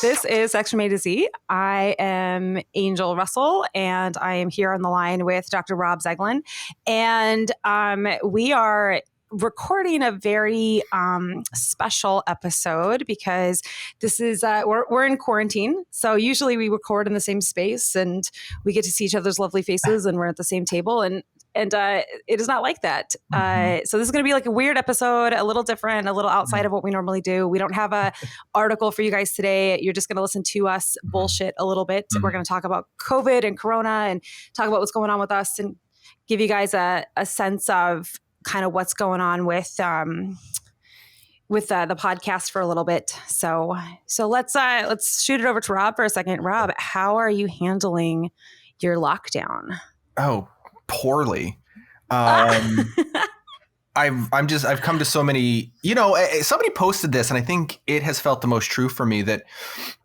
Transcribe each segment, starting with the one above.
This is Section A to Z. I am Angel Russell, and I am here on the line with Dr. Rob Zeglin. And we are recording a very special episode because this is we're in quarantine. So usually we record in the same space and we get to see each other's lovely faces and we're at the same table. And it is not like that. So this is going to be like a weird episode, a little different, a little outside of what we normally do. We don't have a article for you guys today. You're just going to listen to us bullshit a little bit. We're going to talk about COVID and Corona and talk about what's going on with us and give you guys a sense of kind of what's going on with the podcast for a little bit. So let's shoot it over to Rob for a second. Rob, how are you handling your lockdown? Oh, poorly. I've come to so many, somebody posted this and I think it has felt the most true for me that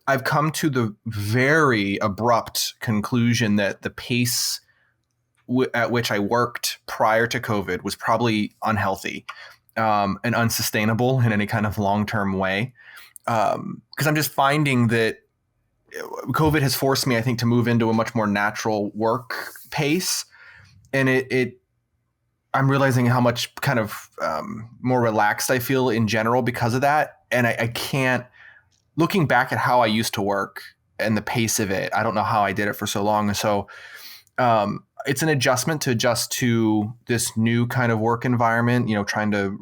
I've come to the very abrupt conclusion that the pace at which I worked prior to COVID was probably unhealthy and unsustainable in any kind of long-term way. Because I'm just finding that COVID has forced me, I think, to move into a much more natural work pace. And I'm realizing how much kind of more relaxed I feel in general because of that. And I can't, looking back at how I used to work and the pace of it, I don't know how I did it for so long. And so it's an adjustment to adjust to this new kind of work environment, trying to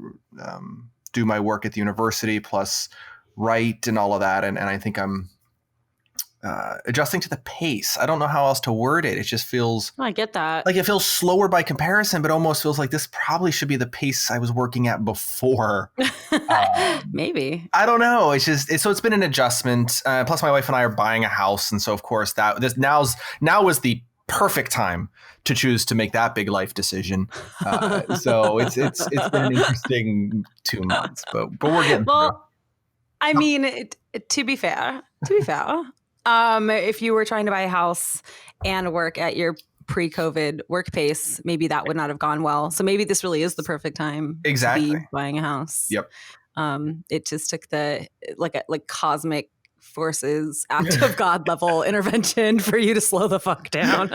do my work at the university plus write and all of that. And I think I'm adjusting to the pace. I don't know how else to word it. It just feels... I get that. Like it feels slower by comparison, but almost feels like this probably should be the pace I was working at before. Maybe. I don't know. So it's been an adjustment. Plus my wife and I are buying a house. And so of course now was the perfect time to choose to make that big life decision. So it's been an interesting 2 months, but we're getting through. I mean, to be fair, if you were trying to buy a house and work at your pre-COVID work pace, maybe that would not have gone well. So maybe this really is the perfect time to be buying a house. Yep. It just took the like cosmic forces, act of God level intervention for you to slow the fuck down.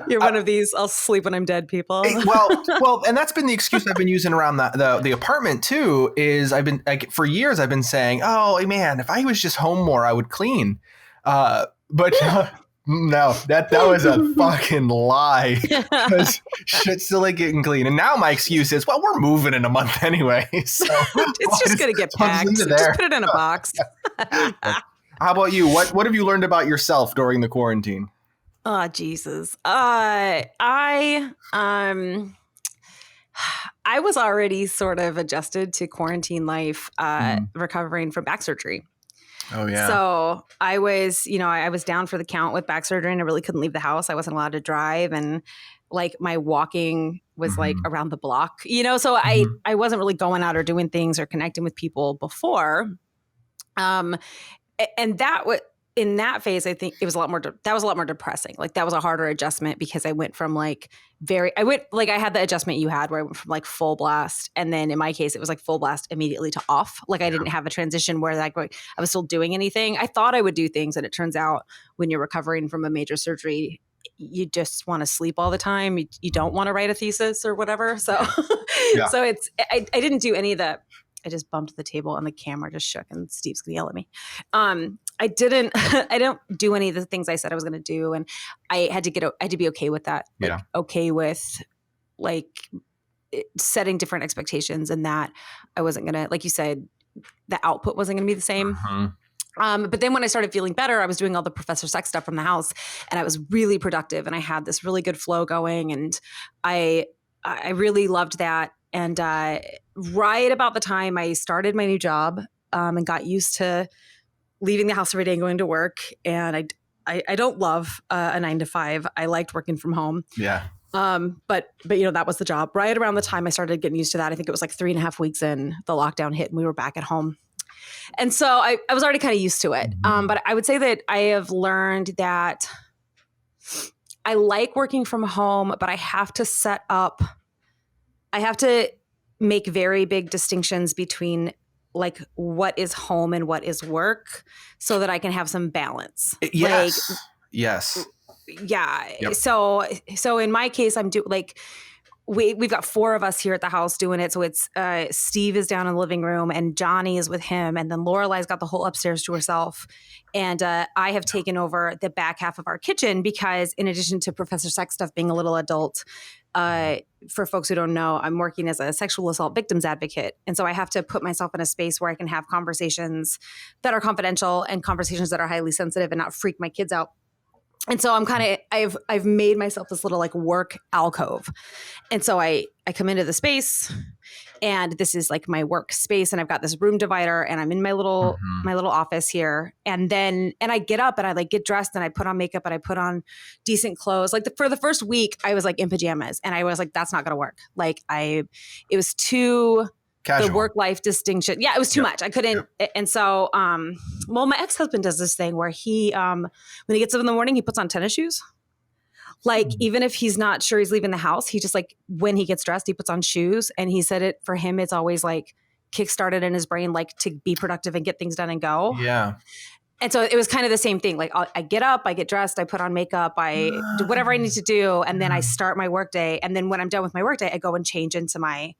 You're one of these I'll sleep when I'm dead people. well, and that's been the excuse I've been using around the apartment too, is for years I've been saying, oh man, if I was just home more, I would clean. But no, that was a fucking lie, because shit's still like getting clean. And now my excuse is, well, we're moving in a month anyway. So it's just going to get packed. Just put it in a box. How about you? What have you learned about yourself during the quarantine? Oh, Jesus. I was already sort of adjusted to quarantine life, recovering from back surgery. Oh, yeah. So I was down for the count with back surgery and I really couldn't leave the house. I wasn't allowed to drive. And like my walking was like around the block, so I wasn't really going out or doing things or connecting with people before. And that in that phase, I think that was a lot more depressing. Like that was a harder adjustment because I went from I had the adjustment you had where I went from like full blast. And then in my case, it was like full blast immediately to off. Like I didn't have a transition where I was still doing anything. I thought I would do things. And it turns out when you're recovering from a major surgery, you just want to sleep all the time. You don't want to write a thesis or whatever. So, so I didn't do any of that. I just bumped the table and the camera just shook and Steve's gonna yell at me. I don't do any of the things I said I was going to do. And I had to be okay with that. Like, okay with like setting different expectations and that I wasn't going to, like you said, the output wasn't going to be the same. But then when I started feeling better, I was doing all the Professor Sex stuff from the house and I was really productive and I had this really good flow going and I really loved that. And right about the time I started my new job and got used to leaving the house every day and going to work. And I don't love a 9 to 5. I liked working from home. Yeah. But that was the job. Right around the time I started getting used to that, I think it was like 3.5 weeks in, the lockdown hit and we were back at home. And so I was already kind of used to it. But I would say that I have learned that I like working from home, but I have to make very big distinctions between like what is home and what is work so that I can have some balance. Yes. Yes. Yeah. Yep. So in my case, we've got 4 of us here at the house doing it. So it's Steve is down in the living room and Johnny is with him. And then Lorelai's got the whole upstairs to herself. And I have taken over the back half of our kitchen because in addition to Professor Sex Stuff being a little adult, for folks who don't know, I'm working as a sexual assault victims advocate. And so I have to put myself in a space where I can have conversations that are confidential and conversations that are highly sensitive and not freak my kids out. And so I've made myself this little like work alcove. And so I come into the space and this is like my work space and I've got this room divider and I'm in my little office here. And I get up and I like get dressed and I put on makeup and I put on decent clothes. Like for the first week I was like in pajamas and I was like, that's not going to work. Like it was too casual. The work-life distinction. Yeah, it was too much. I couldn't. And so, well, my ex-husband does this thing where he, when he gets up in the morning, he puts on tennis shoes. Like, even if he's not sure he's leaving the house, he just like, when he gets dressed, he puts on shoes. And he said for him, it's always like kickstarted in his brain, like to be productive and get things done and go. Yeah. And so it was kind of the same thing. Like I get up, I get dressed, I put on makeup, I do whatever I need to do. And then I start my workday. And then when I'm done with my workday, I go and change into my,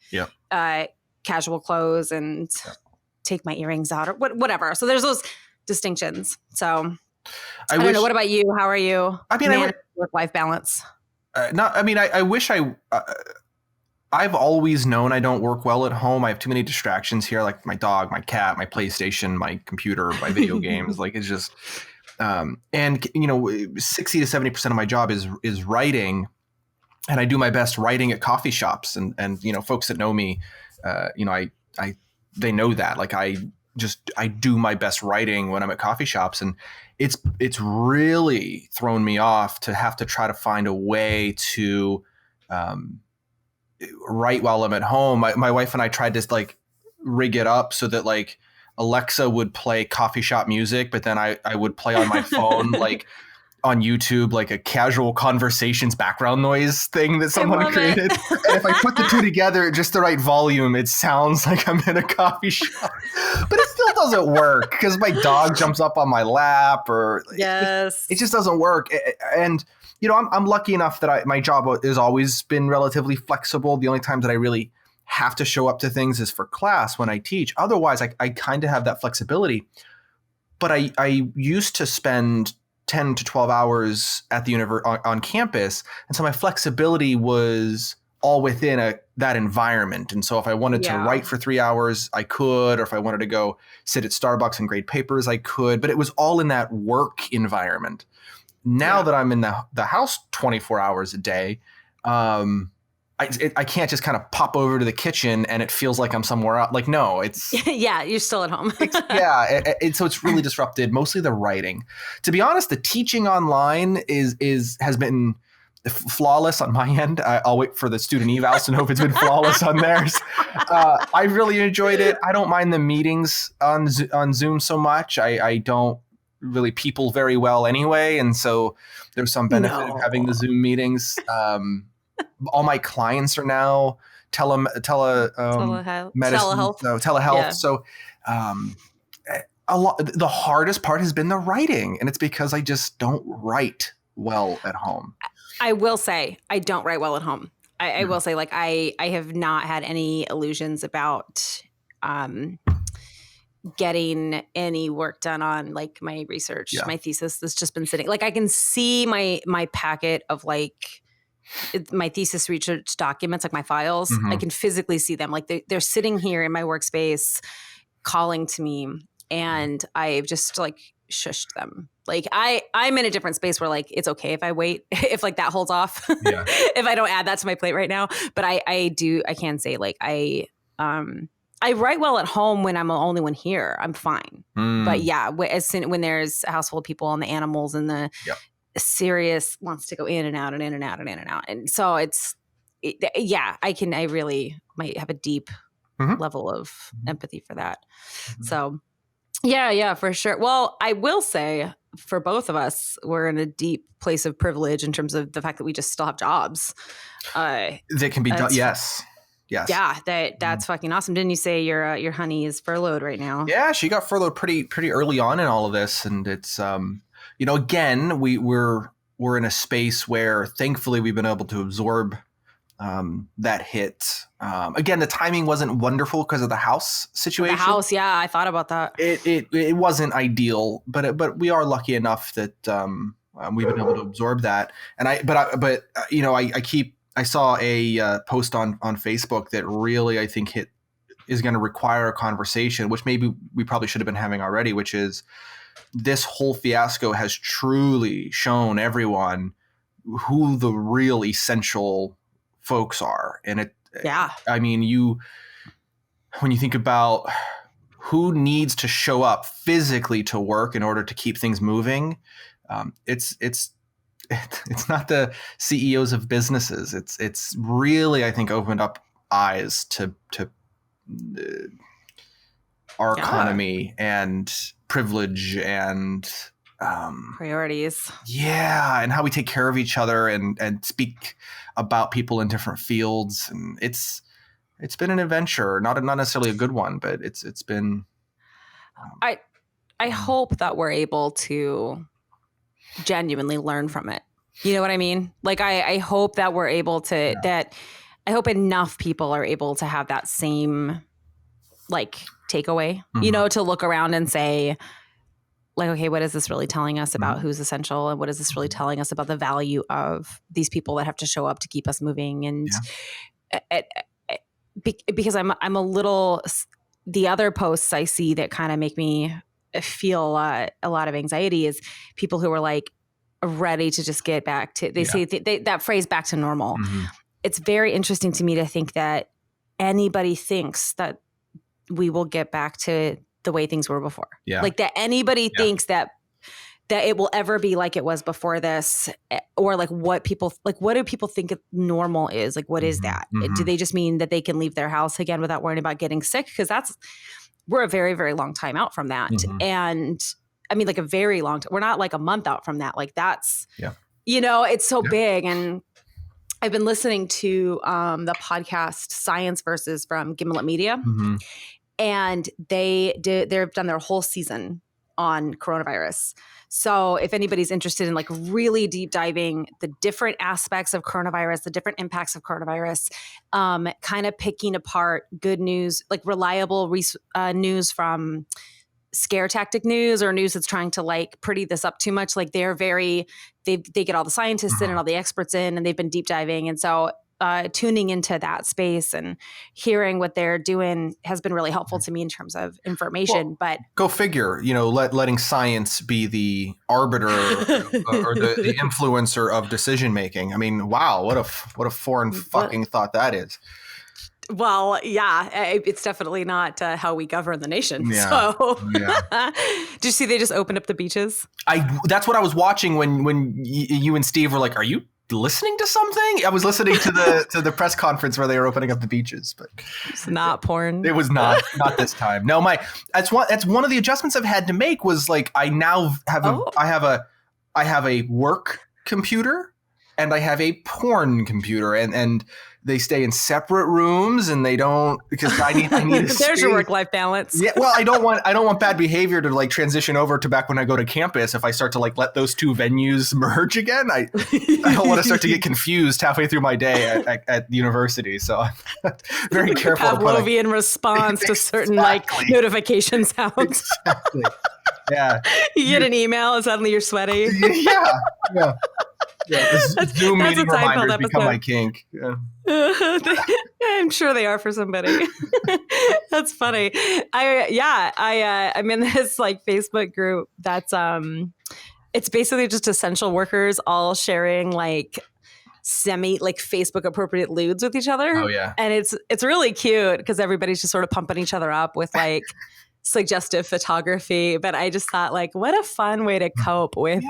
casual clothes and take my earrings out or whatever. So there's those distinctions. So I don't know. What about you? How are you? I mean, work-life balance. I wish I've always known I don't work well at home. I have too many distractions here, like my dog, my cat, my PlayStation, my computer, my video games. Like it's just, and 60 to 70% of my job is writing. And I do my best writing at coffee shops and folks that know me, they know that like I do my best writing when I'm at coffee shops, and it's really thrown me off to have to try to find a way to write while I'm at home. My wife and I tried to like rig it up so that like Alexa would play coffee shop music, but then I would play on my phone like on YouTube, like a casual conversations background noise thing that someone created. And if I put the two together at just the right volume, it sounds like I'm in a coffee shop. But it still doesn't work because my dog jumps up on my lap or it just doesn't work. And, I'm lucky enough that my job has always been relatively flexible. The only times that I really have to show up to things is for class when I teach. Otherwise, I kind of have that flexibility. But I used to spend 10 to 12 hours at the on campus. And so my flexibility was all within that environment. And so if I wanted to write for 3 hours, I could, or if I wanted to go sit at Starbucks and grade papers, I could, but it was all in that work environment. Now that I'm in the house 24 hours a day, I can't just kind of pop over to the kitchen and it feels like I'm somewhere else. Like, no, it's you're still at home. So it's really disrupted mostly the writing. To be honest, the teaching online has been flawless on my end. I'll wait for the student evals to know if it's been flawless on theirs. I really enjoyed it. I don't mind the meetings on Zoom so much. I don't really people very well anyway, and so there's some benefit of having the Zoom meetings. All my clients are now telehealth. Yeah. So the hardest part has been the writing, and it's because I just don't write well at home. I will say I don't write well at home. I will say, like, I have not had any illusions about getting any work done on like my research, my thesis that's just been sitting. Like I can see my packet of like my thesis research documents, like my files. I can physically see them. Like they're sitting here in my workspace calling to me, and I've just like shushed them. Like I'm in a different space where like it's okay if I wait, if like that holds off, if I don't add that to my plate right now. But I can say like I write well at home when I'm the only one here. I'm fine. But when there's a house full of people and the animals and the serious wants to go in and out and in and out and in and out. And so I really might have a deep level of empathy for that. So yeah, for sure. Well, I will say for both of us, we're in a deep place of privilege in terms of the fact that we just still have jobs. That can be done. Yes. Yes. Yeah, that's fucking awesome. Didn't you say your honey is furloughed right now? Yeah, she got furloughed pretty early on in all of this, and it's again we're in a space where thankfully we've been able to absorb that hit. Again, the timing wasn't wonderful because of the house situation. The house, yeah, I thought about that. It wasn't ideal, but we are lucky enough that we've been able to absorb that. And I saw a post on Facebook that really I think is going to require a conversation, which maybe we probably should have been having already, which is this whole fiasco has truly shown everyone who the real essential folks are. And I mean, when you think about who needs to show up physically to work in order to keep things moving, it's not the CEOs of businesses. It's really, I think, opened up eyes to our economy and privilege and priorities. Yeah, and how we take care of each other and speak about people in different fields. And it's been an adventure, not necessarily a good one, but it's been. I hope that we're able to genuinely learn from it. You know what I mean? Like I hope that we're able to I hope enough people are able to have that same like takeaway, to look around and say like, okay, what is this really telling us about who's essential? And what is this really telling us about the value of these people that have to show up to keep us moving? And because I'm a little, the other posts I see that kind of make me feel a lot of anxiety is people who are like ready to just get back to, they say that phrase back to normal. It's very interesting to me to think that anybody thinks that we will get back to the way things were before. Yeah. Like that anybody thinks that it will ever be like it was before this, or like what do people think normal is? Like, what is that? Do they just mean that they can leave their house again without worrying about getting sick? Because we're a very, very long time out from that. And I mean, like a very long time. We're not like a month out from that. Like that's, it's so big. And I've been listening to the podcast Science Versus from Gimlet Media. And they've done their whole season on coronavirus. So if anybody's interested in like really deep diving the different aspects of coronavirus, the different impacts of coronavirus, kind of picking apart good news, like reliable news from scare tactic news or news that's trying to like pretty this up too much. Like they get all the scientists in and all the experts in, and they've been deep diving. And so tuning into that space and hearing what they're doing has been really helpful to me in terms of information. Well, but go figure, letting science be the arbiter or the influencer of decision making. I mean, wow, what a foreign fucking thought that is. Well, yeah, it's definitely not how we govern the nation. Yeah. So, did you see they just opened up the beaches? That's what I was watching when you and Steve were like, "Are you listening to something?" I was listening to the press conference where they were opening up the beaches, but it's not porn. It was not this time. No, that's one of the adjustments I've had to make was like I now have I have a work computer and I have a porn computer, and they stay in separate rooms, and they don't, because I need there's your work-life balance. Yeah, well, I don't want bad behavior to like transition over to back when I go to campus. If I start to like let those two venues merge again, I don't want to start to get confused halfway through my day at the university. So I'm very careful. Pavlovian response to certain like notification sounds. Exactly. Yeah. You get an email and suddenly you're sweaty. Yeah. Yeah, Zoom meeting reminders become my kink. Yeah. I'm sure they are for somebody. That's funny. I'm in this like Facebook group that's it's basically just essential workers all sharing like Facebook appropriate lewds with each other. Oh yeah. And it's really cute because everybody's just sort of pumping each other up with like suggestive photography. But I just thought like, what a fun way to cope with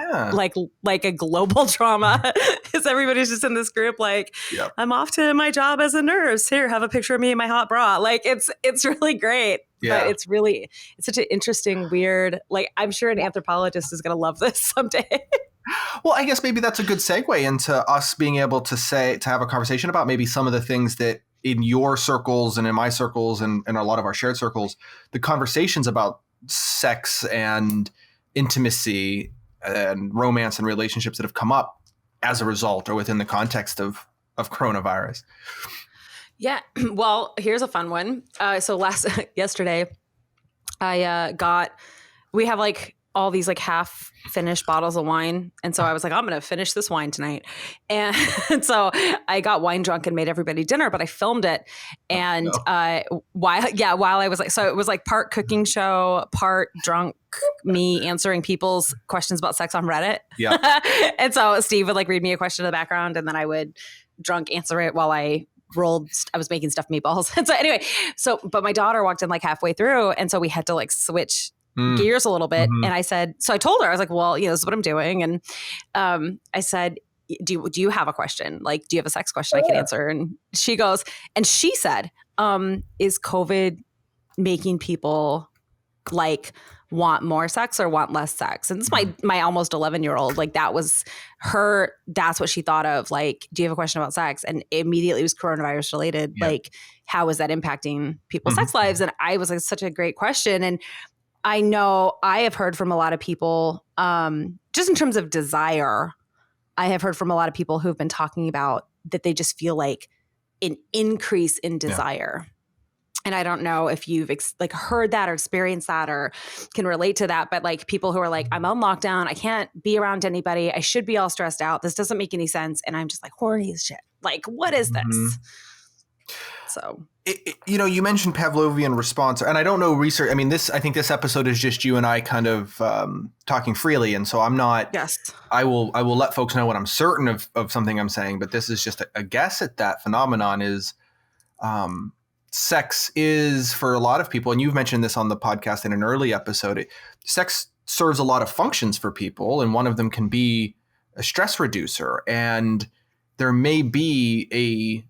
like a global trauma is everybody's just in this group like, I'm off to my job as a nurse. Here, have a picture of me in my hot bra. Like it's really great. Yeah. But it's such an interesting, weird, like I'm sure an anthropologist is going to love this someday. Well, I guess maybe that's a good segue into us being able to have a conversation about maybe some of the things that in your circles and in my circles and a lot of our shared circles, the conversations about sex and intimacy and romance and relationships that have come up as a result or within the context of coronavirus. Yeah. Well, here's a fun one. So yesterday, we have like all these like half finished bottles of wine. And so I was like, I'm going to finish this wine tonight. And so I got wine drunk and made everybody dinner, but I filmed it. And while I was like, so it was like part cooking show, part drunk me answering people's questions about sex on Reddit. Yeah. And so Steve would like read me a question in the background and then I would drunk answer it while I was making stuffed meatballs. And so anyway, but my daughter walked in like halfway through. And so we had to like switch gears a little bit. Mm-hmm. And I told her, I was like, well, this is what I'm doing. And I said, do you have a question? Like, do you have a sex question I can answer? And she said, is COVID making people like want more sex or want less sex? And this is my almost 11-year-old, like that's what she thought of. Like, do you have a question about sex? And immediately it was coronavirus related. Yeah. Like, how is that impacting people's sex lives? And I was like, such a great question. And I know I have heard from a lot of people, just in terms of desire, I have heard from a lot of people who've been talking about that they just feel like an increase in desire. Yeah. And I don't know if you've heard that or experienced that or can relate to that, but like people who are like, I'm on lockdown, I can't be around anybody, I should be all stressed out, this doesn't make any sense, and I'm just like horny as shit. Like, what is this? So you mentioned Pavlovian response, and I don't know research. I mean, I think this episode is just you and I kind of talking freely, and so I'm not. Yes. I will let folks know when I'm certain of something I'm saying, but this is just a guess at that phenomenon. Is sex is for a lot of people, and you've mentioned this on the podcast in an early episode. Sex serves a lot of functions for people, and one of them can be a stress reducer, and there may be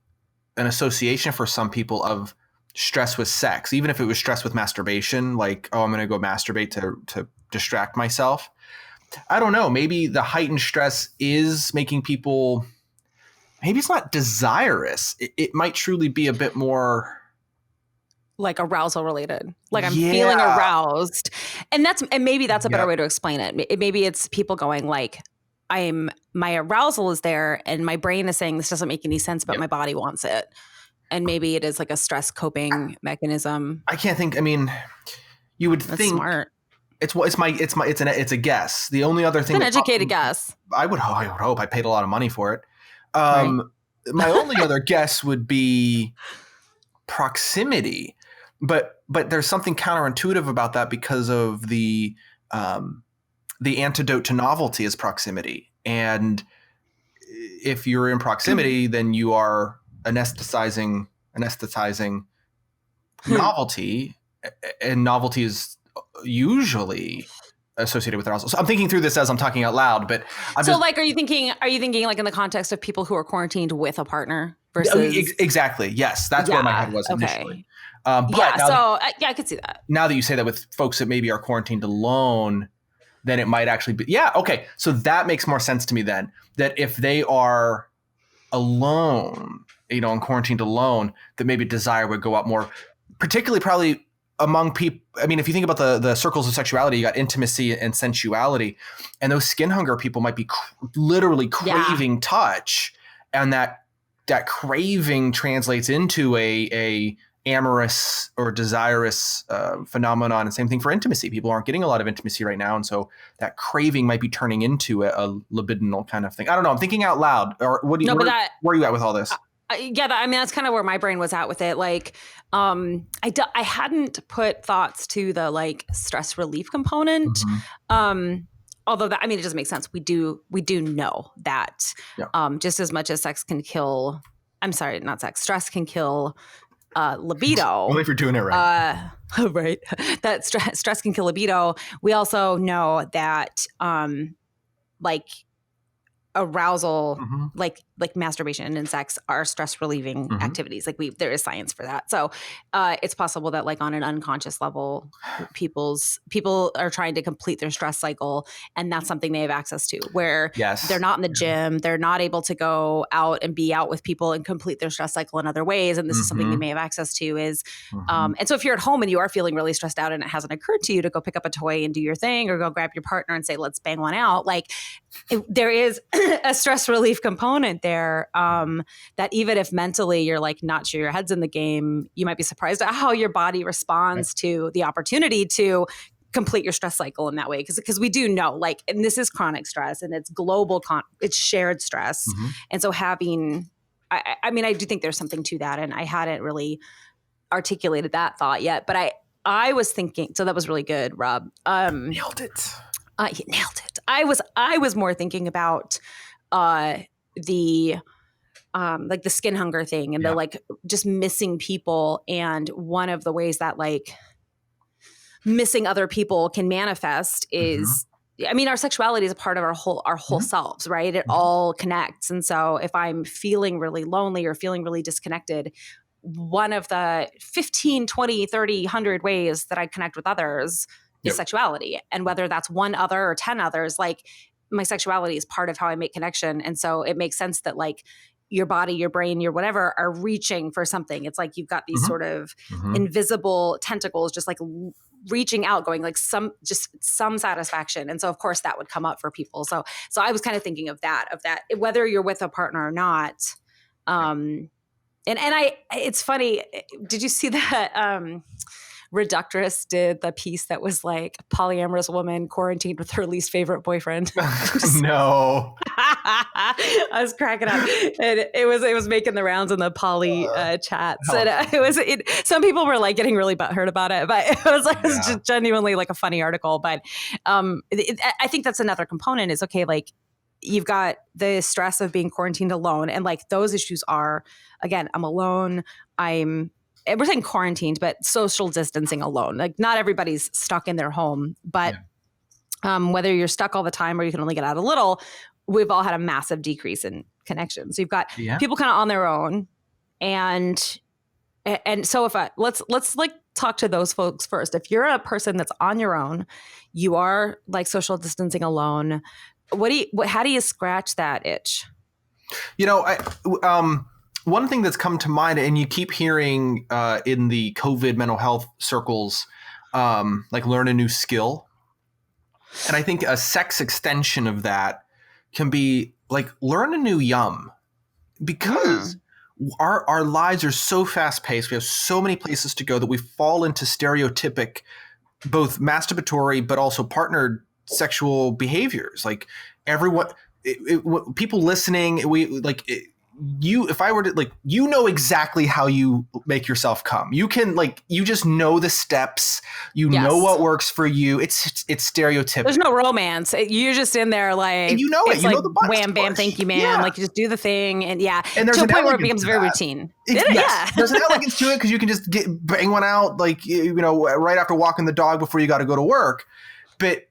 an association for some people of stress with sex, even if it was stress with masturbation, like, oh, I'm going to go masturbate to distract myself. I don't know. Maybe the heightened stress is making people, maybe it's not desirous. It might truly be a bit more like arousal related. Like I'm feeling aroused. And maybe that's a better way to explain it. Maybe it's people going like, my arousal is there and my brain is saying this doesn't make any sense, but my body wants it. And maybe it is like a stress coping mechanism. I can't think. I mean, you would think smart. It's a guess. The only other thing, it's an educated guess. I would hope. I paid a lot of money for it. Right. My only other guess would be proximity, but there's something counterintuitive about that because of the antidote to novelty is proximity. And if you're in proximity, then you are anesthetizing novelty, and novelty is usually associated with arousal. So I'm thinking through this as I'm talking out loud, but are you thinking like in the context of people who are quarantined with a partner versus exactly. Yes. That's where my head was initially. I could see that. Now that you say that with folks that maybe are quarantined alone, then it might actually be, okay. So that makes more sense to me then, that if they are alone, and quarantined alone, that maybe desire would go up more, particularly probably among people. I mean, if you think about the circles of sexuality, you got intimacy and sensuality, and those skin hunger people might be literally craving touch, and that craving translates into a amorous or desirous phenomenon. And same thing for intimacy. People aren't getting a lot of intimacy right now, and so that craving might be turning into a libidinal kind of thing. I don't know. I'm thinking out loud. Or what do you? Where are you at with all this? That's kind of where my brain was at with it. Like, I hadn't put thoughts to the like stress relief component. Mm-hmm. Although that, it doesn't make sense. We do know that just as much as sex can kill. I'm sorry, not sex. Stress can kill libido. Only if you're doing it right. Right. That stress can kill libido. We also know that, arousal, Mm-hmm. like masturbation and sex, are stress relieving Mm-hmm. activities. Like there is science for that. So it's possible that like on an unconscious level, people are trying to complete their stress cycle, and that's something they have access to, where they're Yes. not in the gym, they're not able to go out and be out with people and complete their stress cycle in other ways. And this is something they Mm-hmm. may have access to is, Mm-hmm. and so if you're at home and you are feeling really stressed out and it hasn't occurred to you to go pick up a toy and do your thing, or go grab your partner and say, let's bang one out, like there is a stress relief component there, that even if mentally you're like not sure your head's in the game, you might be surprised at how your body responds to the opportunity to complete your stress cycle in that way. Because we do know, like, and this is chronic stress and it's global, it's shared stress. Mm-hmm. And so having, I mean, I do think there's something to that. And I hadn't really articulated that thought yet, but I was thinking, so that was really good, Rob. Nailed it. You nailed it. I was more thinking about the like the skin hunger thing and the like just missing people. And one of the ways that like missing other people can manifest is, I mean, our sexuality is a part of our whole selves, right? It all connects. And so if I'm feeling really lonely or feeling really disconnected, one of the 15, 20, 30, 100 ways that I connect with others is sexuality. And whether that's one other or 10 others, like my sexuality is part of how I make connection. And so it makes sense that like your body, your brain, your whatever are reaching for something. It's like you've got these sort of invisible tentacles just like reaching out, going like some satisfaction. And so of course that would come up for people. So I was kind of thinking of that, whether you're with a partner or not. And it's funny. Did you see that Reductress did the piece that was like polyamorous woman quarantined with her least favorite boyfriend? No. I was cracking up. And it was making the rounds in the poly chats. And some people were like getting really butthurt about it, but it was just genuinely like a funny article. But I think that's another component is, okay, like you've got the stress of being quarantined alone. And like those issues are, again, I'm alone. We're saying quarantined, but social distancing alone. Like not everybody's stuck in their home, but whether you're stuck all the time or you can only get out a little, we've all had a massive decrease in connection. So you've got people kind of on their own. And so let's like talk to those folks first. If you're a person that's on your own, you are like social distancing alone. How do you scratch that itch? You know, one thing that's come to mind, and you keep hearing in the COVID mental health circles, like learn a new skill. And I think a sex extension of that can be like learn a new yum, because our lives are so fast paced. We have so many places to go that we fall into stereotypic, both masturbatory, but also partnered sexual behaviors. Like everyone, people listening, if I were to like, you know exactly how you make yourself come. You can like, you just know the steps, know what works for you. It's stereotypical. There's no romance. You're just in there like, and you know it. You like, know the buttons wham, bam, thank you, man. Yeah. Like you just do the thing. And and there's to a an point where it elegance becomes to very that. routine. There's an elegance to it because you can just bang one out like, right after walking the dog before you got to go to work. But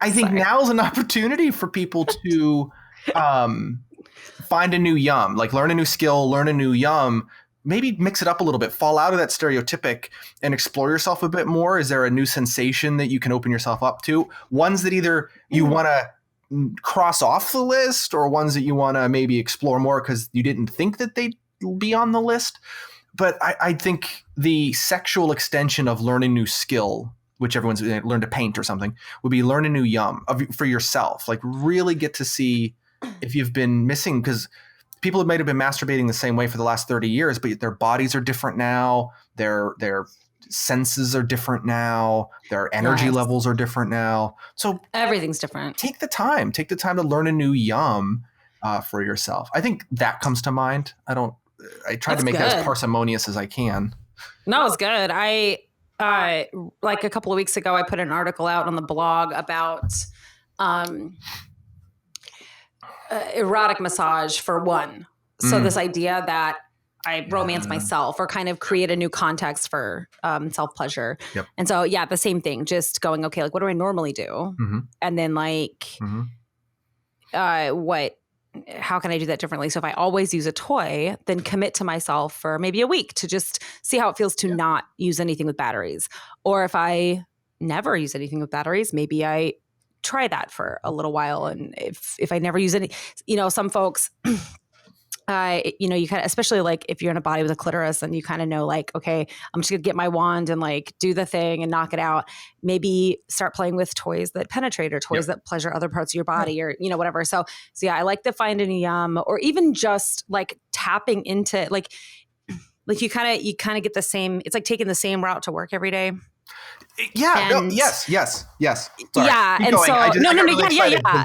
I think now's an opportunity for people to find a new yum, like learn a new skill, learn a new yum, maybe mix it up a little bit, fall out of that stereotypic and explore yourself a bit more. Is there a new sensation that you can open yourself up to? Ones that either you want to cross off the list or ones that you want to maybe explore more because you didn't think that they'd be on the list. But I think the sexual extension of learning new skill, which everyone's learned to paint or something, would be learn a new yum for yourself. Like really get to see if you've been missing, because people might have been masturbating the same way for the last 30 years, but their bodies are different now. Their senses are different now. Their energy levels are different now. So everything's different. Take the time to learn a new yum for yourself. I think that comes to mind. I tried to make that as parsimonious as I can. No, it's good. Like a couple of weeks ago, I put an article out on the blog about erotic massage for one. So this idea that I romance myself or kind of create a new context for self-pleasure. Yep. And so, the same thing, just going, okay, like what do I normally do? And then like, how can I do that differently? So if I always use a toy, then commit to myself for maybe a week to just see how it feels to not use anything with batteries. Or if I never use anything with batteries, maybe I try that for a little while. And if I never use any, some folks, you kind of, especially like if you're in a body with a clitoris and you kind of know like, okay, I'm just gonna get my wand and like do the thing and knock it out. Maybe start playing with toys that penetrate or toys that pleasure other parts of your body or, whatever. So yeah, I like to find any yum or even just like tapping into like you kind of get the same, it's like taking the same route to work every day. Yeah. Yes. Sorry. Yeah. Keep and going. so yeah.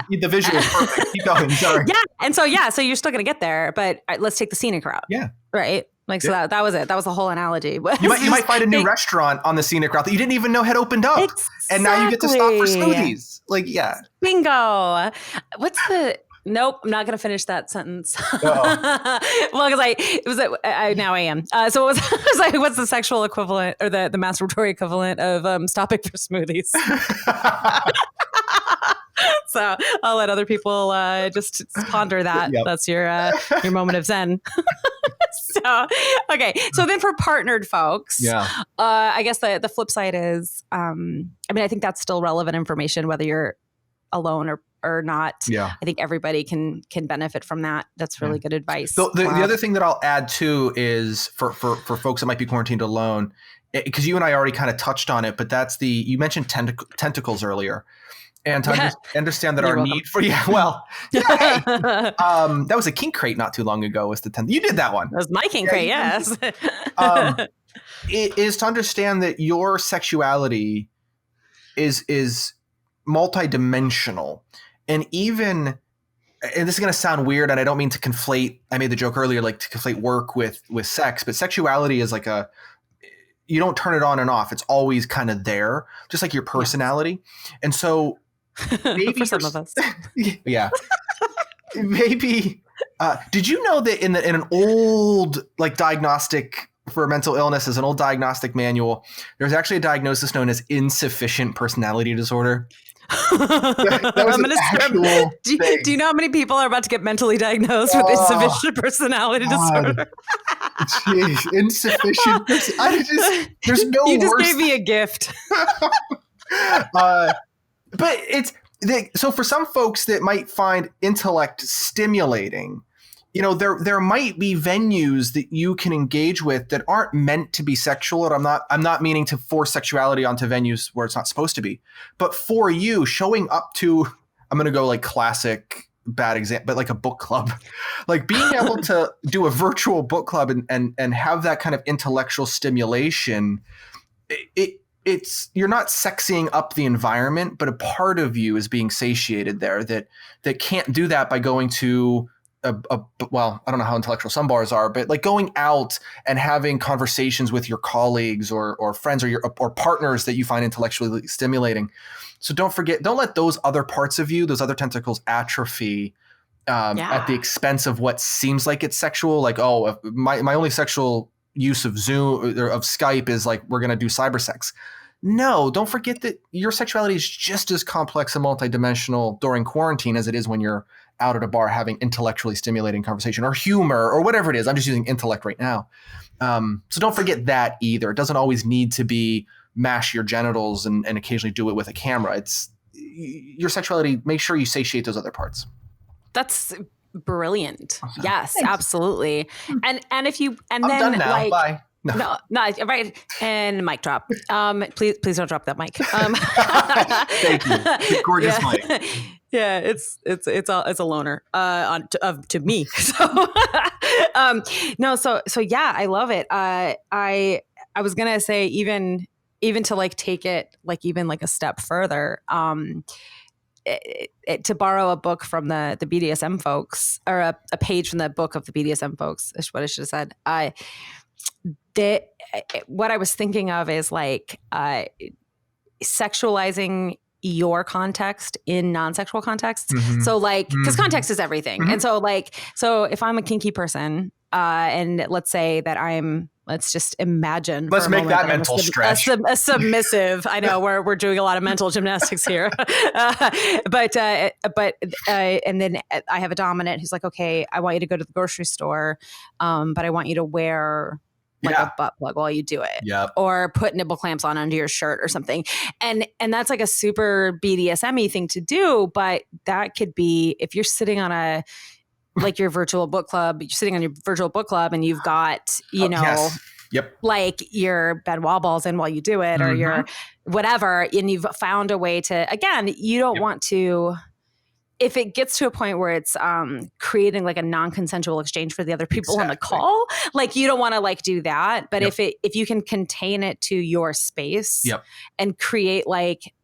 The visual is perfect. Keep going. Sorry. Yeah. And so so you're still gonna get there, but let's take the scenic route. Yeah. Right. Like so that was it. That was the whole analogy. You might find a new restaurant on the scenic route that you didn't even know had opened up, and now you get to stop for smoothies. Like bingo. Nope, I'm not going to finish that sentence. Well, because now I am. So it was like, what's the sexual equivalent or the masturbatory equivalent of stopping for smoothies? So I'll let other people just ponder that. Yep. That's your moment of zen. So, okay. So then for partnered folks, I guess the flip side is, I think that's still relevant information, whether you're alone or not. Yeah. I think everybody can benefit from that. That's really good advice. The other thing that I'll add too is for folks that might be quarantined alone, because you and I already kind of touched on it, but that's you mentioned tentacles earlier. And to understand that need for that was a kink crate not too long ago. Was the you did that one? That was my kink crate, yes. It is to understand that your sexuality is multidimensional, and this is going to sound weird, and I don't mean to conflate. I made the joke earlier, like to conflate work with sex, but sexuality is like you don't turn it on and off. It's always kind of there, just like your personality, and so. Maybe for some of us. Yeah. Maybe. Did you know that in an old like diagnostic for mental illness, as an old diagnostic manual, there's actually a diagnosis known as insufficient personality disorder? That was do you know how many people are about to get mentally diagnosed with insufficient personally disorder? Jeez, insufficient. There's no. You just gave me a gift. But so for some folks that might find intellect stimulating, there might be venues that you can engage with that aren't meant to be sexual. And I'm not meaning to force sexuality onto venues where it's not supposed to be. But for you, showing up to, I'm going to go like classic bad example, but like a book club, like being able to do a virtual book club and have that kind of intellectual stimulation, you're not sexing up the environment, but a part of you is being satiated there that can't do that by going to well, I don't know how intellectual some bars are, but like going out and having conversations with your colleagues or friends or partners that you find intellectually stimulating. So don't let those other parts of you, those other tentacles atrophy at the expense of what seems like it's sexual. Like, my only sexual use of Zoom or of Skype is like, we're going to do cyber sex. No, don't forget that your sexuality is just as complex and multidimensional during quarantine as it is when you're out at a bar having intellectually stimulating conversation or humor or whatever it is. I'm just using intellect right now. So don't forget that either. It doesn't always need to be mash your genitals and occasionally do it with a camera. It's your sexuality. Make sure you satiate those other parts. That's brilliant. Awesome. Yes, thanks. Absolutely. And if you I'm done now. Like, bye. No, right. And mic drop. Please don't drop that mic. Thank you. Gorgeous mic. Yeah, it's a loner to me. So so yeah, I love it. I was gonna say even to like take it like even like a step further. To borrow a book from the BDSM folks, or a page from the book of the BDSM folks, is what I should have said. What I was thinking of is like sexualizing your context in non-sexual contexts. Mm-hmm. So like, because context is everything. Mm-hmm. And so if I'm a kinky person, and let's say that I'm let's just imagine for Let's a make moment that that I'm mental stretch. a submissive. I know we're doing a lot of mental gymnastics here, but and then I have a dominant who's like, okay, I want you to go to the grocery store, but I want you to wear like a butt plug while you do it. Yep. Or put nipple clamps on under your shirt or something. And that's like a super BDSM-y thing to do, but that could be if you're sitting on a like your virtual book club, you're sitting on your virtual book club and you've got, Yes. Yep. like your bed wall balls in while you do it or your whatever, and you've found a way to, again, you don't want to, if it gets to a point where it's creating like a non-consensual exchange for the other people on the call, like you don't want to like do that. But if you can contain it to your space and create like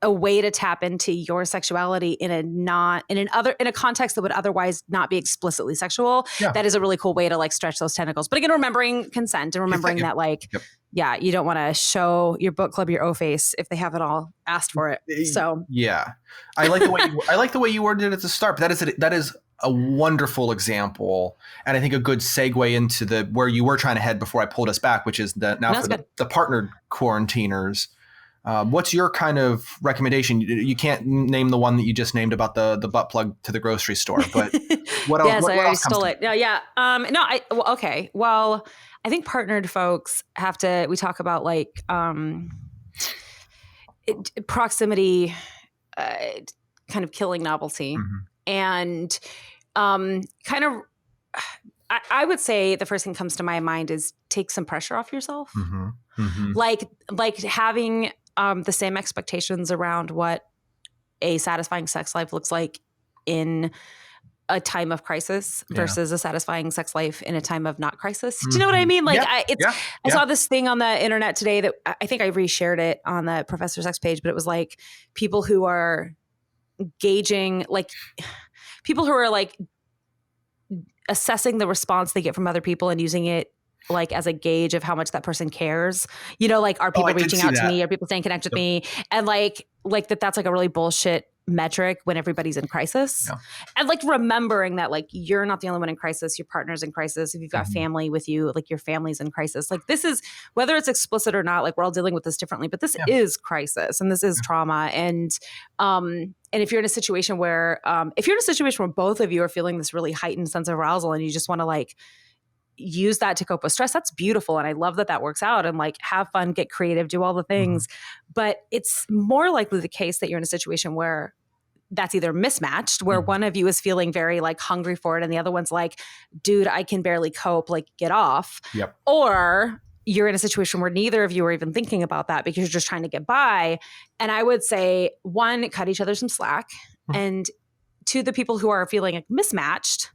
a way to tap into your sexuality in a context that would otherwise not be explicitly sexual, that is a really cool way to like stretch those tentacles. But again, remembering consent and remembering that like, you don't want to show your book club your O-face if they haven't all asked for it. So I like the way you worded it at the start, but that is a wonderful example, and I think a good segue into the where you were trying to head before I pulled us back, which is for the partnered quarantiners. What's your kind of recommendation? You can't name the one that you just named about the butt plug to the grocery store, but what else? Yes, what I already else stole it. Yeah. Okay. Well, I think partnered folks have to. We talk about like proximity, kind of killing novelty, and kind of. I would say the first thing that comes to my mind is take some pressure off yourself, like having the same expectations around what a satisfying sex life looks like in a time of crisis versus a satisfying sex life in a time of not crisis. Do you know what I mean? Like I saw this thing on the internet today that I think I reshared it on the Professor Sex page, but it was like people who are gauging, like people who are like assessing the response they get from other people and using it like as a gauge of how much that person cares, like are people reaching out to me? Are people saying connect with me? And like that's like a really bullshit metric when everybody's in crisis. And like remembering that like you're not the only one in crisis, your partner's in crisis. If you've got family with you, like your family's in crisis. Like this is, whether it's explicit or not, like we're all dealing with this differently, but this is crisis and this is trauma. And if you're in a situation where both of you are feeling this really heightened sense of arousal and you just want to like use that to cope with stress, that's beautiful. And I love that works out, and like have fun, get creative, do all the things. But it's more likely the case that you're in a situation where that's either mismatched, where one of you is feeling very like hungry for it and the other one's like, dude, I can barely cope, like get off. Or you're in a situation where neither of you are even thinking about that because you're just trying to get by. And I would say, one, cut each other some slack. And to the people who are feeling like mismatched,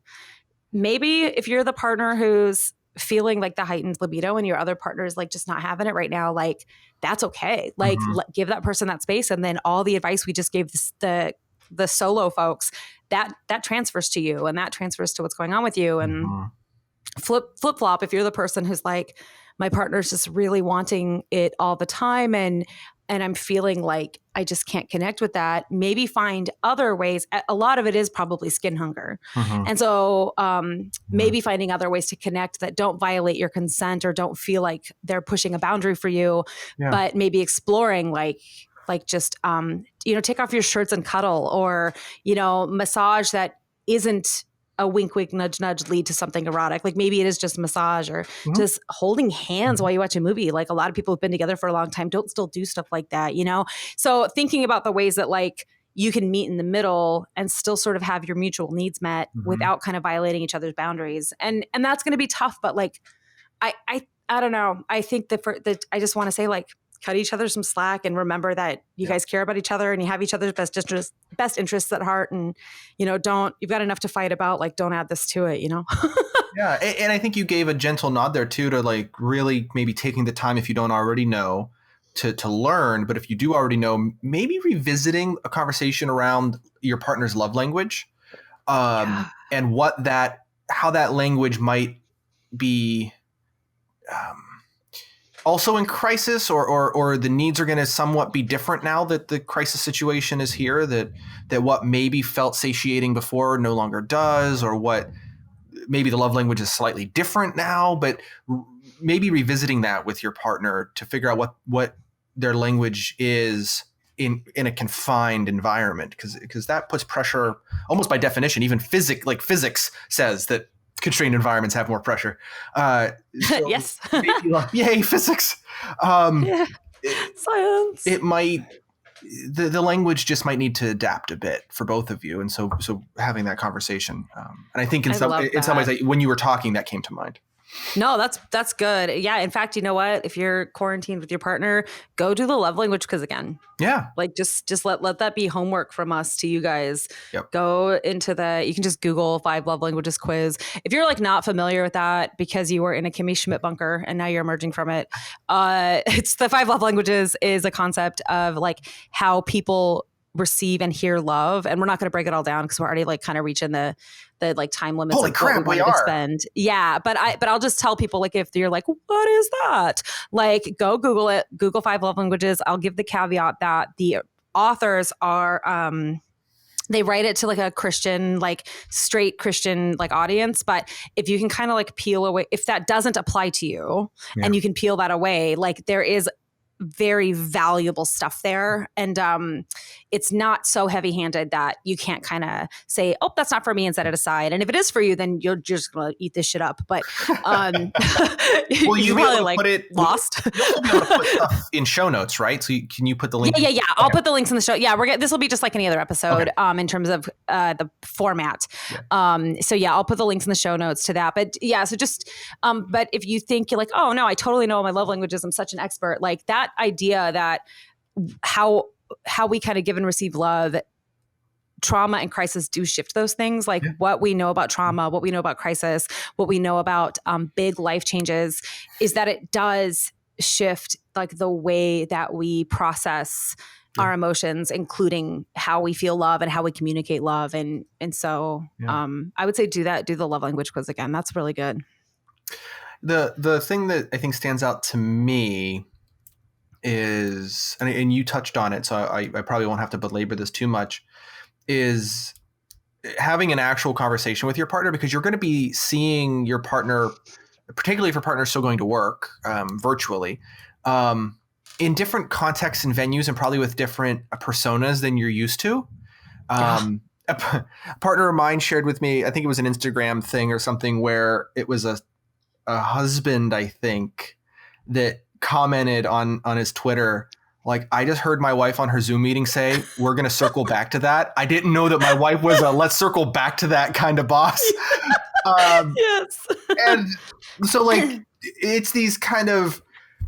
maybe if you're the partner who's feeling like the heightened libido and your other partner is like just not having it right now, like that's okay. Like give that person that space. And then all the advice we just gave the solo folks, that transfers to you and that transfers to what's going on with you. And flip flop, if you're the person who's like, my partner's just really wanting it all the time and I'm feeling like I just can't connect with that, maybe find other ways. A lot of it is probably skin hunger. And so maybe finding other ways to connect that don't violate your consent or don't feel like they're pushing a boundary for you, but maybe exploring like just, take off your shirts and cuddle, or, massage that isn't a wink, wink, nudge, nudge lead to something erotic. Like maybe it is just massage or just holding hands while you watch a movie. Like a lot of people who've been together for a long time don't still do stuff like that, So thinking about the ways that like you can meet in the middle and still sort of have your mutual needs met without kind of violating each other's boundaries. And that's going to be tough, but like, I don't know. I think that I just want to say like, cut each other some slack and remember that you guys care about each other and you have each other's best interests at heart. And, you've got enough to fight about, like, don't add this to it, Yeah. And I think you gave a gentle nod there too, to like really maybe taking the time, if you don't already know, to learn. But if you do already know, maybe revisiting a conversation around your partner's love language, and how that language might be, also in crisis, or the needs are going to somewhat be different now that the crisis situation is here, that what maybe felt satiating before no longer does, or what maybe the love language is slightly different now, but maybe revisiting that with your partner to figure out what their language is in a confined environment, because that puts pressure almost by definition. Even physics says that constrained environments have more pressure. So Yes. maybe yay, physics. Um, Yeah. it, Science. it might, the language just might need to adapt a bit for both of you. And so having that conversation. And I think in I some love ways, that. when you were talking, that came to mind. No, that's good. Yeah. In fact, you know what? If you're quarantined with your partner, go do the love language quiz again. Yeah. Like just let that be homework from us to you guys. Yep. Go into you can just Google 5 love languages quiz. If you're like not familiar with that because you were in a Kimmy Schmidt bunker and now you're emerging from it, it's the 5 love languages is a concept of like how people receive and hear love. And we're not going to break it all down because we're already like kind of reaching the like time limits Holy of crap, what we we wanted to are. spend. Yeah. But I'll just tell people, like, if you're like, what is that? Like, go Google it, Google 5 love languages. I'll give the caveat that the authors are, they write it to like a Christian, like straight Christian, like audience. But if you can kind of like peel away, if that doesn't apply to you and you can peel that away, like there is very valuable stuff there. And it's not so heavy handed that you can't kind of say, oh, that's not for me and set it aside. And if it is for you, then you're just going to eat this shit up. But Will you you're be able probably to like put it lost. You'll still be able to put stuff in show notes, right? So can you put the link? Yeah. I'll Okay. put the links in the show. Yeah, this will be just like any other episode in terms of the format. Yeah. So yeah, I'll put the links in the show notes to that. But yeah, so just but if you think you're like, oh no, I totally know my love languages, I'm such an expert, like that idea that how we kind of give and receive love, trauma and crisis do shift those things. Like what we know about trauma, what we know about crisis, what we know about big life changes is that it does shift like the way that we process our emotions, including how we feel love and how we communicate love. And so I would say do the love language quiz again. That's really good. The thing that I think stands out to me is, and you touched on it, so I probably won't have to belabor this too much, is having an actual conversation with your partner, because you're going to be seeing your partner, particularly if your partner's still going to work virtually, in different contexts and venues, and probably with different personas than you're used to. A partner of mine shared with me, I think it was an Instagram thing or something, where it was a husband, I think, that commented on his Twitter, like, I just heard my wife on her Zoom meeting say, we're going to circle back to that. I didn't know that my wife was a let's circle back to that kind of boss. Yes. And so like, it's these kind of,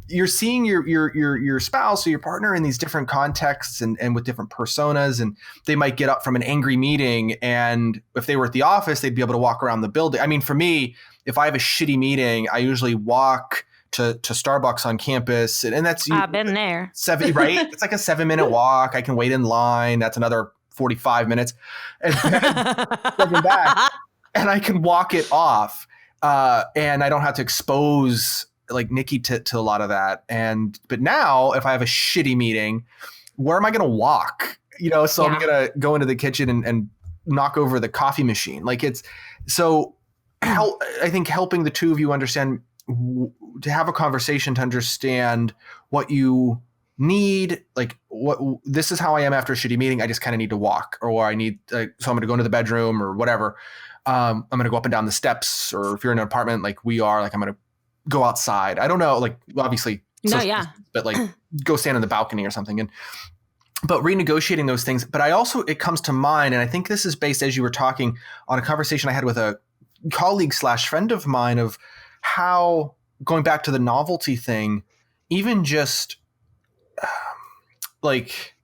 you're seeing your spouse or your partner in these different contexts and with different personas, and they might get up from an angry meeting, and if they were at the office, they'd be able to walk around the building. I mean, for me, if I have a shitty meeting, I usually walk to Starbucks on campus, and that's I've been there. 7, right? It's like a 7-minute walk. I can wait in line. That's another 45 minutes, and then back, and I can walk it off, and I don't have to expose like Nikki to a lot of that. But now, if I have a shitty meeting, where am I going to walk? So I'm going to go into the kitchen and knock over the coffee machine. Like it's so. I think helping the two of you understand, to have a conversation, to understand what you need, like this is how I am after a shitty meeting. I just kind of need to walk, or I need, so I'm going to go into the bedroom or whatever. I'm going to go up and down the steps, or if you're in an apartment like we are, like I'm going to go outside. I don't know, like obviously, but like go stand on the balcony or something. But renegotiating those things. But it comes to mind, and I think this is based, as you were talking, on a conversation I had with a colleague / friend of mine, of how, going back to the novelty thing, even just like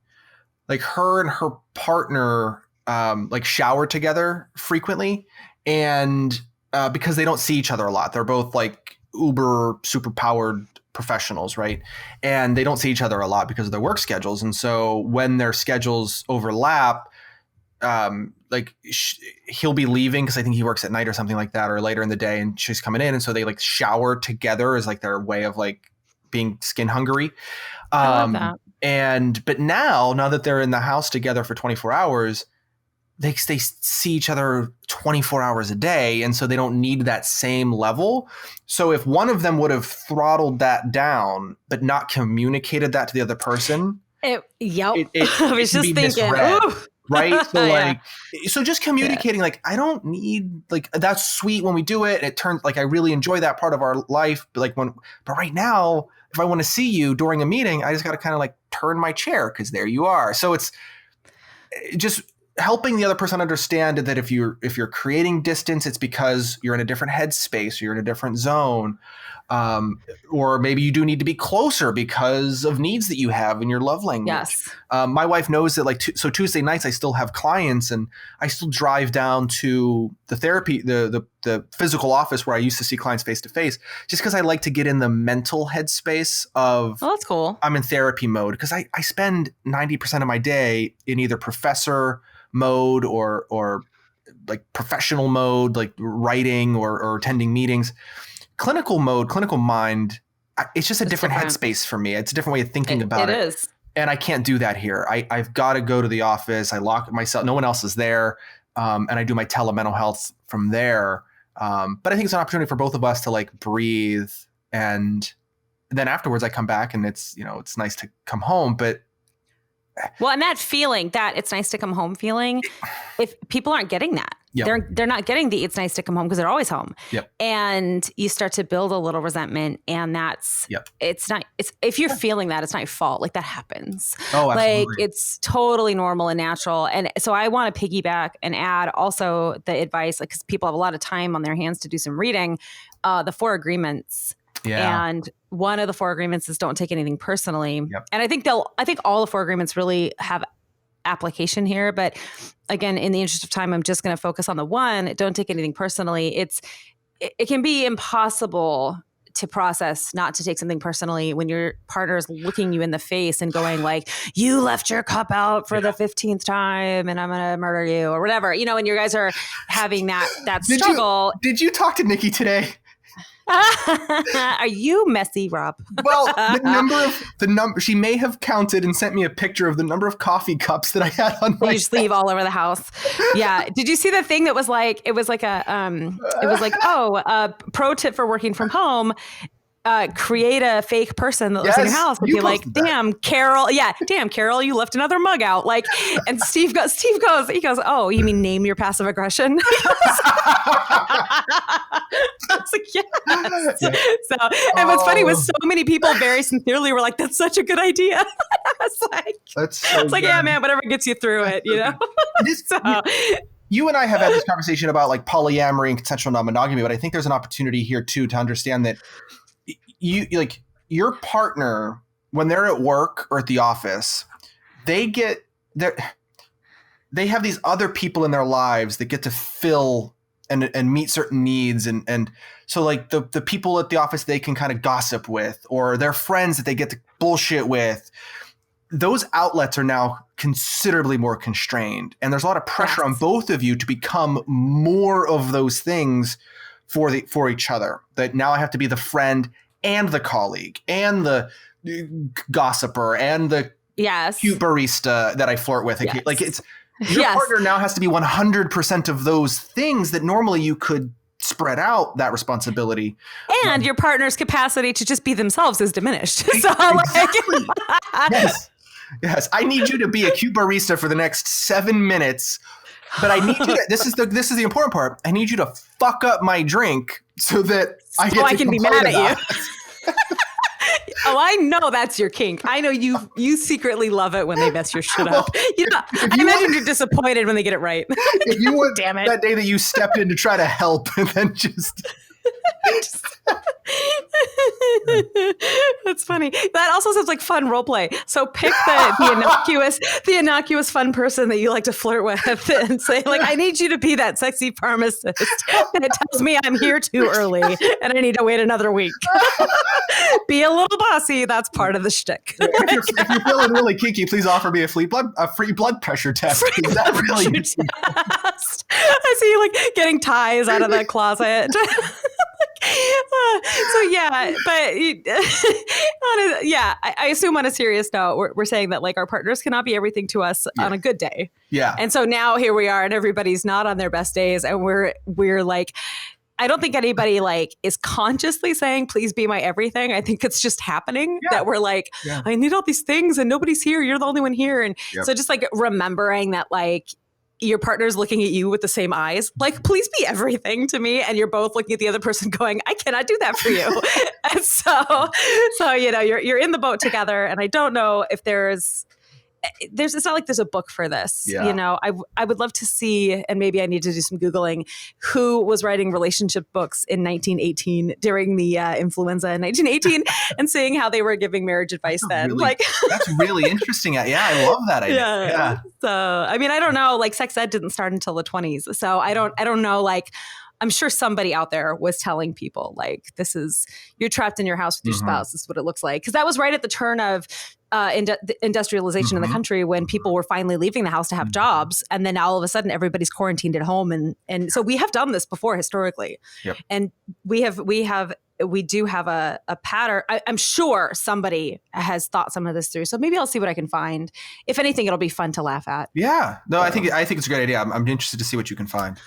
her and her partner like shower together frequently, and because they don't see each other a lot. They're both like uber super powered professionals, right? And they don't see each other a lot because of their work schedules. And so when their schedules overlap, like he'll be leaving because I think he works at night or something like that, or later in the day, and she's coming in, and so they like shower together as like their way of like being skin hungry. I love that. But now that they're in the house together for 24 hours, they see each other 24 hours a day. And so they don't need that same level. So if one of them would have throttled that down, but not communicated that to the other person, Yep. I was just thinking, ooh. Right? So Yeah. so just communicating, like, I don't need, like, that's sweet when we do it. And it turns, like, I really enjoy that part of our life. But right now, if I want to see you during a meeting, I just got to kind of like turn my chair because there you are. So it's just helping the other person understand that if you're creating distance, it's because you're in a different headspace, you're in a different zone, or maybe you do need to be closer because of needs that you have in your love language. Yes. My wife knows that, like, so Tuesday nights I still have clients, and I still drive down to the therapy, the physical office where I used to see clients face to face, just because I like to get in the mental headspace of, Oh, that's cool. I'm in therapy mode, because I spend 90% of my day in either professor mode or like professional mode, like writing or attending meetings. Clinical mode, clinical mind, it's just a different headspace for me. It's a different way of thinking about it. It is. And I can't do that here. I've got to go to the office. I lock myself. No one else is there. And I do my telemental health from there. But I think it's an opportunity for both of us to, like, breathe. And then afterwards I come back and it's nice to come home. But well, and that feeling, that it's nice to come home feeling, if people aren't getting that, they're not getting the it's nice to come home because they're always home. Yep. And you start to build a little resentment, and that's it's if you're feeling that, it's not your fault. Like, that happens. Oh, absolutely. Like, it's totally normal and natural. And so I want to piggyback and add also the advice, like, because people have a lot of time on their hands to do some reading, the 4 agreements. Yeah. And one of the 4 agreements is don't take anything personally. Yep. And I think all the 4 agreements really have application here. But again, in the interest of time, I'm just going to focus on the one, don't take anything personally. It can be impossible to process not to take something personally when your partner is looking you in the face and going like, you left your cup out for the 15th time and I'm going to murder you or whatever, and you guys are having that struggle. Did you talk to Nikki today? Are you messy, Rob? Well, the number she may have counted and sent me a picture of the number of coffee cups that I had on my sleeve all over the house. Yeah. Did you see the thing that was like, it was like pro tip for working from home. Create a fake person that lives in your house and be like, damn, Carol. Yeah. Damn, Carol, you left another mug out. Like, and Steve goes, oh, you mean name your passive aggression? I was like, yes. Yeah. So, and what's funny was so many people very sincerely were like, that's such a good idea. I was like, it's like, yeah, man, whatever gets you through it, You and I have had this conversation about, like, polyamory and consensual non-monogamy, but I think there's an opportunity here too to understand that your partner, when they're at work or at the office, they have these other people in their lives that get to fill and meet certain needs. And so, like, the people at the office they can kind of gossip with, or their friends that they get to bullshit with, those outlets are now considerably more constrained. And there's a lot of pressure on both of you to become more of those things for each other. That now I have to be the friend and the colleague and the gossiper and the cute barista that I flirt with. Yes. Like, it's your partner now has to be 100% of those things that normally you could spread out that responsibility. And your partner's capacity to just be themselves is diminished. So exactly. Yes. I need you to be a cute barista for the next 7 minutes. But I need you to, this is the important part. I need you to fuck up my drink so that I can be mad at you. Oh, I know that's your kink. I know you secretly love it when they mess your shit up. I imagine you're disappointed when they get it right. If you want damn it. That day that you stepped in to try to help and then just That's funny. That also sounds like fun role play. So pick the innocuous fun person that you like to flirt with and say, like, I need you to be that sexy pharmacist that tells me I'm here too early and I need to wait another week. Be a little bossy. That's part of the shtick. If you're feeling really kinky, please offer me a free blood pressure test. I see you like getting ties out of the closet. So yeah, but yeah, I assume on a serious note, we're saying that like our partners cannot be everything to us Yeah. on a good day. Yeah. And so now here we are, and everybody's not on their best days, and we're like, I don't think anybody like is consciously saying, please be my everything. I think it's just happening that we're like, I need all these things and nobody's here. You're the only one here. And so just like remembering that like your partner's looking at you with the same eyes, like, please be everything to me. And you're both looking at the other person going, I cannot do that for you. And so, you know, you're in the boat together. And I don't know if it's not like there's a book for this. Yeah. You know, I would love to see, and maybe I need to do some Googling, who was writing relationship books in 1918 during the influenza in 1918 and seeing how they were giving marriage advice then. Like, that's really interesting. Yeah, I love that idea. Yeah. So, I mean, I don't know, like sex ed didn't start until the 20s. So I don't know, like, I'm sure somebody out there was telling people like, you're trapped in your house with your spouse. This is what it looks like. Cause that was right at the turn of industrialization in the country when people were finally leaving the house to have jobs. And then all of a sudden everybody's quarantined at home. And so we have done this before historically. Yep. And we do have a pattern. I'm sure somebody has thought some of this through. So maybe I'll see what I can find. If anything, it'll be fun to laugh at. Yeah. No, I think it's a great idea. I'm interested to see what you can find.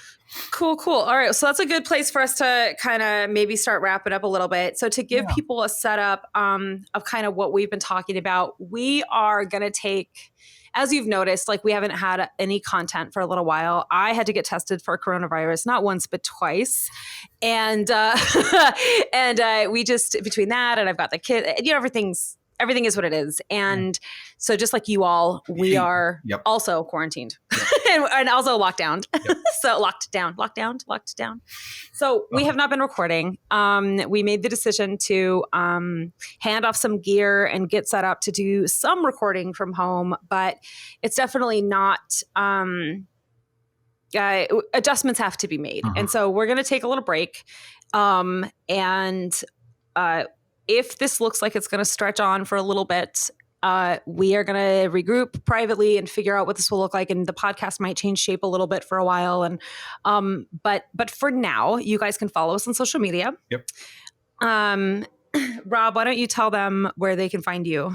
Cool. All right. So that's a good place for us to kind of maybe start wrapping up a little bit. So to give people a setup of kind of what we've been talking about, we are going to take, as you've noticed, like we haven't had any content for a little while. I had to get tested for coronavirus, not once, but twice. And, we just, between that and I've got the kid, you know, everything is what it is. And so just like you all, we are also quarantined and also locked down. So locked down. So we have not been recording. We made the decision to hand off some gear and get set up to do some recording from home, but it's definitely not, adjustments have to be made. And so we're going to take a little break. If this looks like it's going to stretch on for a little bit, we are going to regroup privately and figure out what this will look like. And the podcast might change shape a little bit for a while. And but for now, you guys can follow us on social media. Yep. Rob, why don't you tell them where they can find you?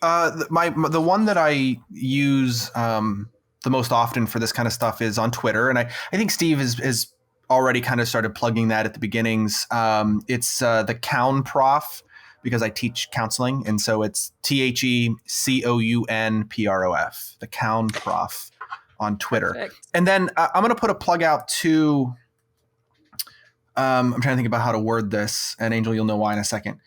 The one that I use the most often for this kind of stuff is on Twitter, and I think Steve is already kind of started plugging that at the beginnings. It's the Coun Prof, because I teach counseling. And so it's TheCounProf, the Coun Prof on Twitter. Perfect. And then I'm going to put a plug out to, I'm trying to think about how to word this, and Angel, you'll know why in a second.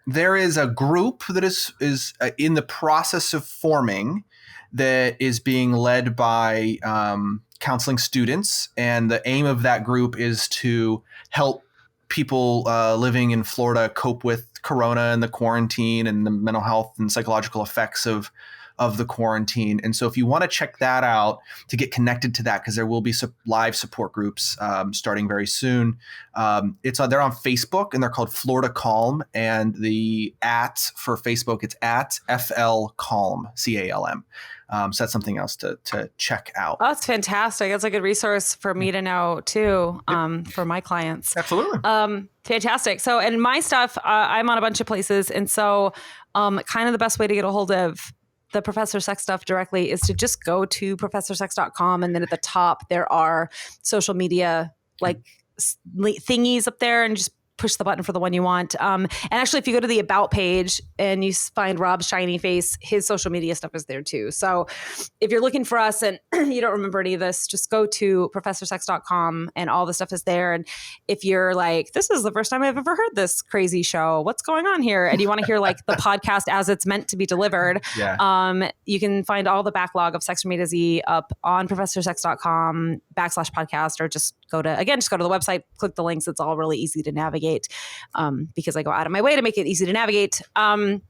There is a group that is in the process of forming that is being led by counseling students, and the aim of that group is to help people living in Florida cope with corona and the quarantine and the mental health and psychological effects of the quarantine. And so if you want to check that out to get connected to that, because there will be live support groups starting very soon. They're on Facebook, and they're called Florida Calm, and the for Facebook, it's at FL Calm, CALM. So that's something else to check out. Oh, that's fantastic. That's a good resource for me to know too, for my clients. Absolutely. Fantastic. So, and my stuff, I'm on a bunch of places. And so kind of the best way to get a hold of the Professor Sex stuff directly is to just go to professorsex.com. And then at the top, there are social media like thingies up there, and just push the button for the one you want. And actually, if you go to the About page and you find Rob's shiny face, his social media stuff is there too. So if you're looking for us and you don't remember any of this, just go to professorsex.com and all the stuff is there. And if you're like, this is the first time I've ever heard this crazy show, what's going on here? And you want to hear like the podcast as it's meant to be delivered, you can find all the backlog of Sex from A to Z up on professorsex.com/podcast, or just go to the website, click the links. It's all really easy to navigate. Because I go out of my way to make it easy to navigate. And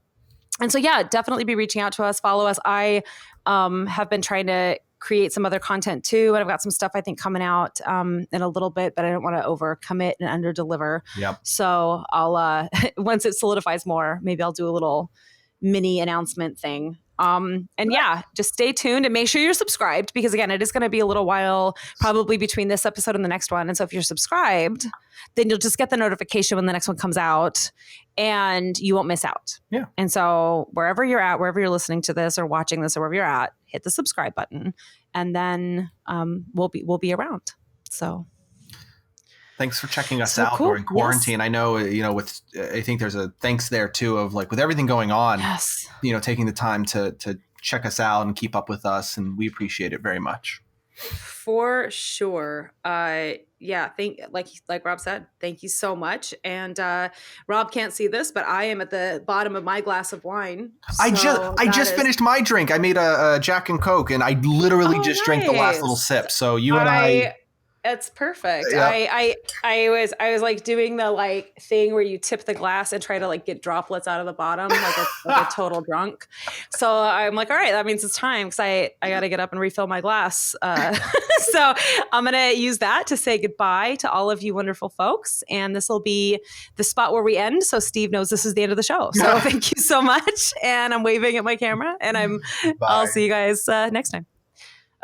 so, definitely be reaching out to us, follow us. I have been trying to create some other content too. And I've got some stuff I think coming out in a little bit, but I don't want to overcommit and under deliver. Yep. So I'll, once it solidifies more, maybe I'll do a little mini announcement thing And yeah, just stay tuned and make sure you're subscribed, because again, it is going to be a little while probably between this episode and the next one. And so if you're subscribed, then you'll just get the notification when the next one comes out and you won't miss out. Yeah. And so wherever you're at, wherever you're listening to this or watching this or wherever you're at, hit the subscribe button, and then we'll be around. So thanks for checking us out during quarantine. Yes. I know, I think there's a thanks there too of like with everything going on, yes, taking the time to check us out and keep up with us. And we appreciate it very much. For sure. Yeah. Like Rob said, thank you so much. And Rob can't see this, but I am at the bottom of my glass of wine. I just finished my drink. I made a Jack and Coke, and I literally just drank the last little sip. So you and I it's perfect. Yeah. I was like doing the like thing where you tip the glass and try to like get droplets out of the bottom like a total drunk. So I'm like, all right, that means it's time, because I got to get up and refill my glass. So I'm going to use that to say goodbye to all of you wonderful folks. And this will be the spot where we end. So Steve knows this is the end of the show. So thank you so much. And I'm waving at my camera, and I'll see you guys next time.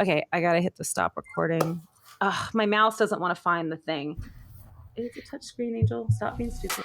Okay. I got to hit the stop recording. My mouse doesn't want to find the thing. It's a touchscreen, Angel. Stop being stupid.